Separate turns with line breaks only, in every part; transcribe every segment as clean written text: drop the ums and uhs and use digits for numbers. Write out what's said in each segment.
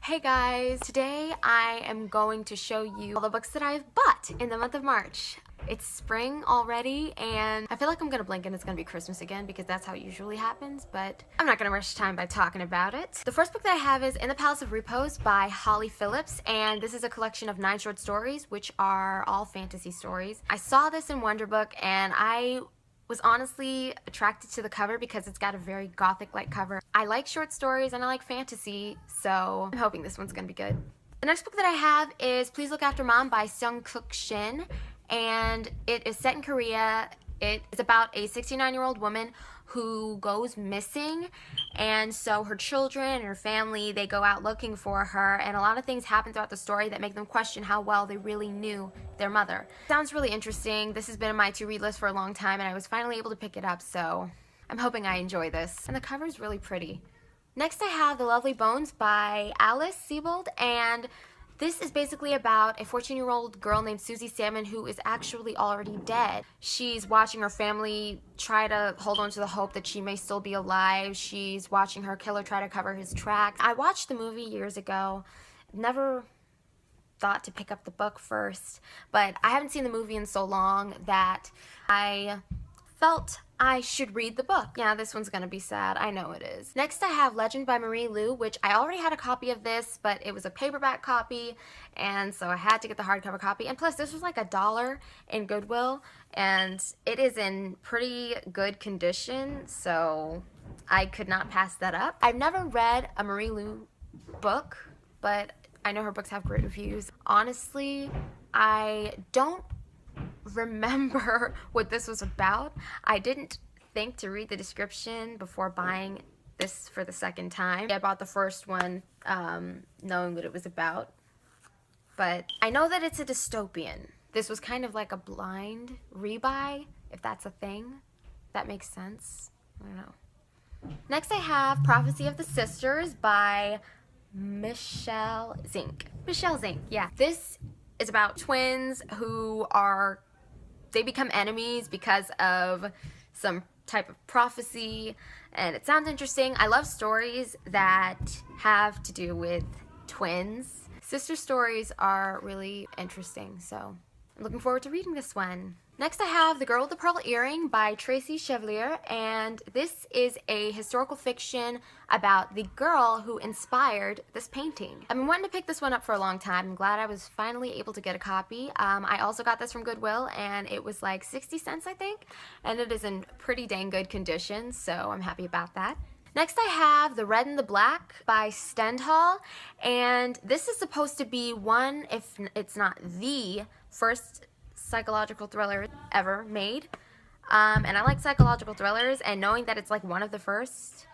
Hey guys, today I am going to show you all the books that I've bought in the month of March. It's spring already and I feel like I'm gonna blink and it's gonna be Christmas again because that's how it usually happens, but I'm not gonna rush time by talking about it. The first book that I have is In the Palace of Repose by Holly Phillips, and this is a collection of 9 short stories which are all fantasy stories. I saw this in Wonderbook and I was honestly attracted to the cover because it's got a very gothic-like cover. I like short stories and I like fantasy, so I'm hoping this one's gonna be good. The next book that I have is Please Look After Mom by Kyung-Sook Shin, and it is set in Korea. It is about a 69-year-old woman who goes missing, and so her children and her family, they go out looking for her, and a lot of things happen throughout the story that make them question how well they really knew their mother. Sounds really interesting. This has been on my to-read list for a long time, and I was finally able to pick it up, so I'm hoping I enjoy this. And the cover is really pretty. Next I have The Lovely Bones by Alice Sebold, and this is basically about a 14-year-old girl named Susie Salmon who is actually already dead. She's watching her family try to hold on to the hope that she may still be alive. She's watching her killer try to cover his tracks. I watched the movie years ago. Never thought to pick up the book first, but I haven't seen the movie in so long that I felt I should read the book. Yeah, this one's gonna be sad. I know it is. Next I have Legend by Marie Lu, which I already had a copy of this, but it was a paperback copy, and so I had to get the hardcover copy. And plus, this was like $1 in Goodwill, and it is in pretty good condition, so I could not pass that up. I've never read a Marie Lu book, but I know her books have great reviews. Honestly, I don't remember what this was about. I didn't think to read the description before buying this for the second time. I bought the first one knowing what it was about, but I know that it's a dystopian. This was kind of like a blind rebuy, if that's a thing. That makes sense. I don't know. Next I have Prophecy of the Sisters by Michelle Zink. Michelle Zink, yeah. This is about twins who they become enemies because of some type of prophecy, and it sounds interesting. I love stories that have to do with twins. Sister stories are really interesting, so I'm looking forward to reading this one. Next I have The Girl with the Pearl Earring by Tracy Chevalier, and this is a historical fiction about the girl who inspired this painting. I've been wanting to pick this one up for a long time. I'm glad I was finally able to get a copy. I also got this from Goodwill, and it was like 60 cents, I think, and it is in pretty dang good condition, so I'm happy about that. Next I have The Red and the Black by Stendhal, and this is supposed to be one, if it's not the first psychological thriller ever made, and I like psychological thrillers, and knowing that it's like one of the first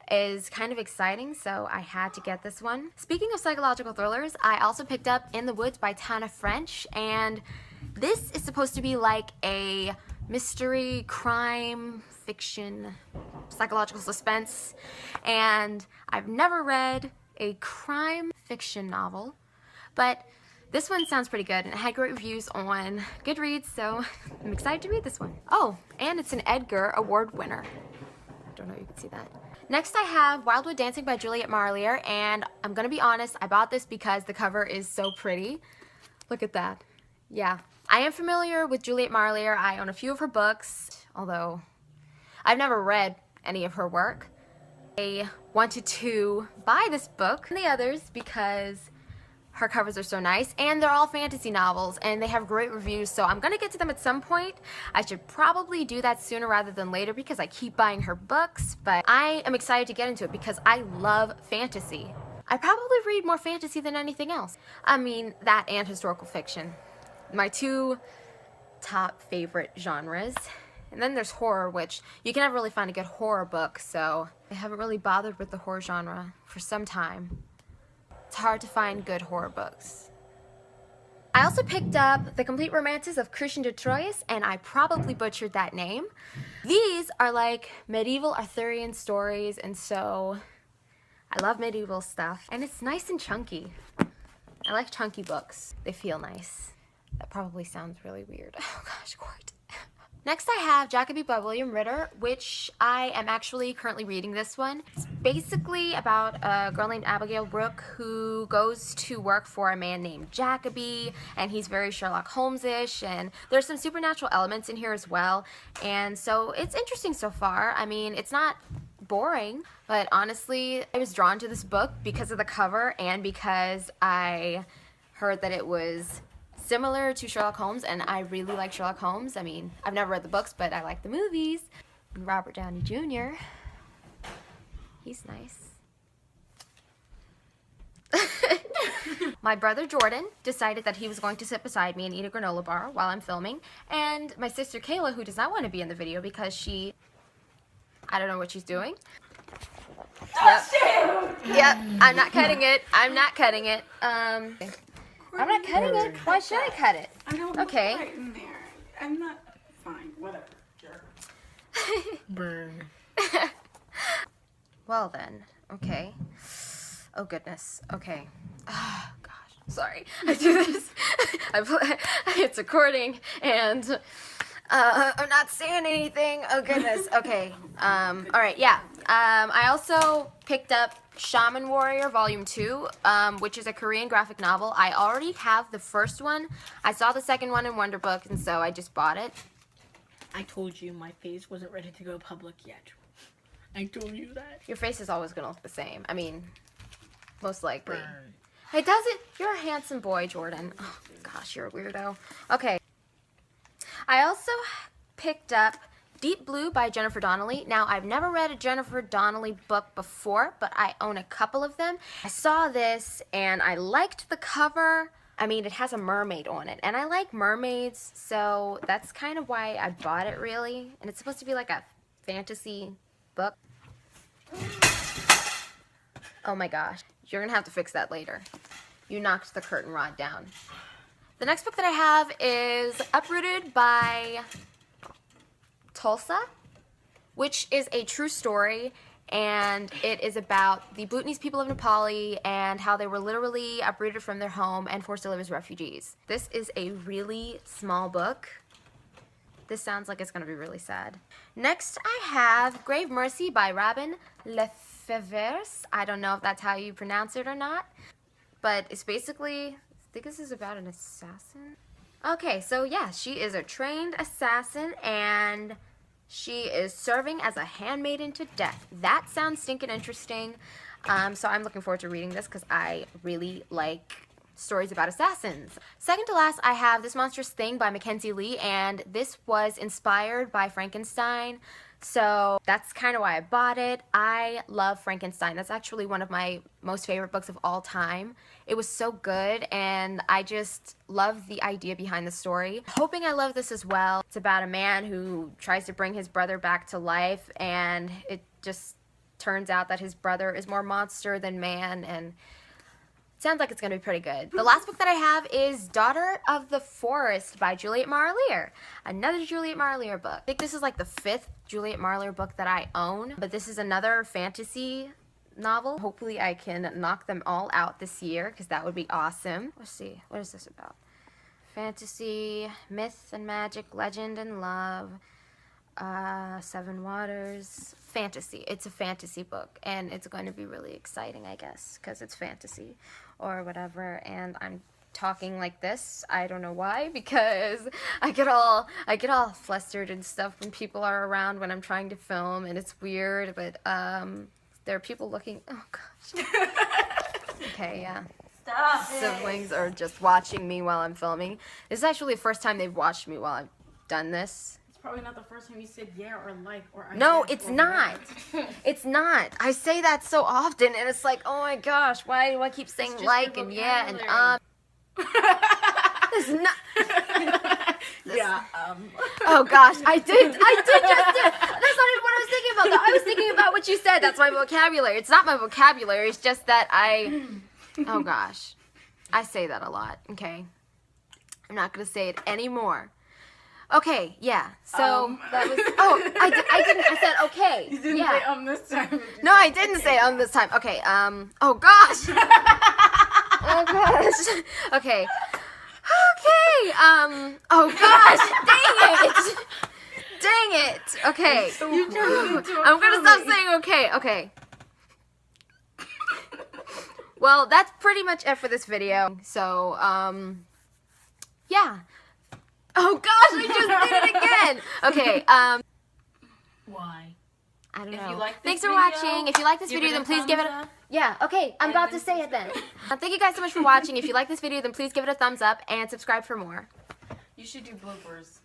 is kind of exciting, so I had to get this one. Speaking of psychological thrillers, I also picked up In the Woods by Tana French, and this is supposed to be like a mystery, crime, fiction, psychological suspense, and I've never read a crime fiction novel, but this one sounds pretty good, and it had great reviews on Goodreads, so I'm excited to read this one. Oh, and it's an Edgar Award winner. I don't know if you can see that. Next I have Wildwood Dancing by Juliet Marlier, and I'm gonna be honest, I bought this because the cover is so pretty. Look at that. Yeah, I am familiar with Juliet Marlier. I own a few of her books, although I've never read any of her work. I wanted to buy this book and the others because her covers are so nice, and they're all fantasy novels, and they have great reviews, so I'm gonna get to them at some point. I should probably do that sooner rather than later because I keep buying her books, but I am excited to get into it because I love fantasy. I probably read more fantasy than anything else. I mean, that and historical fiction. My two top favorite genres. And then there's horror, which you can never really find a good horror book, so I haven't really bothered with the horror genre for some time. It's hard to find good horror books. I also picked up The Complete Romances of Christian de Troyes, and I probably butchered that name. These are like medieval Arthurian stories, and so I love medieval stuff. And it's nice and chunky. I like chunky books. They feel nice. That probably sounds really weird. Oh gosh, Court. Next I have Jacoby by William Ritter, which I am actually currently reading this one. It's basically about a girl named Abigail Brooke who goes to work for a man named Jacoby, and he's very Sherlock Holmes-ish, and there's some supernatural elements in here as well, and so it's interesting so far. I mean, it's not boring, but honestly, I was drawn to this book because of the cover and because I heard that it was similar to Sherlock Holmes, and I really like Sherlock Holmes. I mean, I've never read the books, but I like the movies. And Robert Downey Jr., he's nice. My brother Jordan decided that he was going to sit beside me and eat a granola bar while I'm filming, and my sister Kayla, who does not want to be in the video because I don't know what she's doing. Yep, I'm not cutting it. I'm not cutting it. I'm not cutting it. Why should I cut it?
I don't
okay.
Right in there. I'm not fine. Whatever. Jerk.
Burn.
Well then. Okay. Oh goodness. Okay. Oh gosh. Sorry. I do this. It's recording and I'm not saying anything. Oh goodness. Okay. All right. Yeah. I also picked up Shaman Warrior Volume 2, which is a Korean graphic novel. I already have the first one. I saw the second one in Wonder Book, and so I just bought it.
I told you my face wasn't ready to go public yet. I told you that.
Your face is always going to look the same. I mean, most likely.
Burn.
It doesn't. You're a handsome boy, Jordan. Oh, gosh, you're a weirdo. Okay. I also picked up Deep Blue by Jennifer Donnelly. Now, I've never read a Jennifer Donnelly book before, but I own a couple of them. I saw this, and I liked the cover. I mean, it has a mermaid on it, and I like mermaids, so that's kind of why I bought it, really. And it's supposed to be like a fantasy book. Oh my gosh. You're going to have to fix that later. You knocked the curtain rod down. The next book that I have is Uprooted by Tulsa, which is a true story, and it is about the Bhutanese people of Nepali and how they were literally uprooted from their home and forced to live as refugees. This is a really small book. This sounds like it's going to be really sad. Next, I have Grave Mercy by Robin Lefevre. I don't know if that's how you pronounce it or not, but it's basically, I think this is about an assassin. Okay, so yeah, she is a trained assassin, and she is serving as a handmaiden to death. That sounds stinking interesting. So I'm looking forward to reading this because I really like stories about assassins. Second to last, I have This Monstrous Thing by Mackenzie Lee, and this was inspired by Frankenstein. So that's kind of why I bought it. I love Frankenstein. That's actually one of my most favorite books of all time. It was so good, and I just love the idea behind the story. Hoping I love this as well. It's about a man who tries to bring his brother back to life, and it just turns out that his brother is more monster than man, and sounds like it's going to be pretty good. The last book that I have is Daughter of the Forest by Juliet Marlier. Another Juliet Marlier book. I think this is like the 5th Juliet Marlier book that I own, but this is another fantasy novel. Hopefully I can knock them all out this year because that would be awesome. Let's see. What is this about? Fantasy, myth and magic, legend and love, Seven Waters. Fantasy. It's a fantasy book, and it's going to be really exciting, I guess, because it's fantasy or whatever, and I'm talking like this. I don't know why, because I get all flustered and stuff when people are around when I'm trying to film, and it's weird, but there are people looking. Oh gosh. Okay, yeah.
Stop.
Siblings are just watching me while I'm filming. This is actually the first time they've watched me while I've done this.
It's probably not the first time you said yeah or like or I
No,
guess
it's
or
not.
what.
It's not. I say that so often, and it's like, oh my gosh, why do I keep saying
just
like
your
and yeah and
vocabulary.
This is not.
Yeah.
Oh gosh, I did just do. That's not what I was thinking about. Though. I was thinking about what you said. That's my vocabulary. It's not my vocabulary. It's just that I. Oh gosh, I say that a lot. Okay, I'm not gonna say it anymore. Okay, yeah. So that was. Oh, I didn't. I said okay.
You didn't
yeah.
say this time.
No, I didn't say this time. Okay. Oh gosh. Oh gosh. Okay. Okay. Oh gosh. Dang it. Dang it. Okay.
You turned it into a
I'm gonna stop
comedy.
saying okay. Okay. Well, that's pretty much it for this video. So, yeah. Oh gosh, I just did it again. Okay,
Why?
I don't
If
know.
you like this
Thanks for
video,
watching. If you like this
give
video,
it a
then please give it
thumbs
a...
up.
Yeah, okay, I'm about to say it then. Thank you guys so much for watching. If you like this video, then please give it a thumbs up and subscribe for more.
You should do bloopers.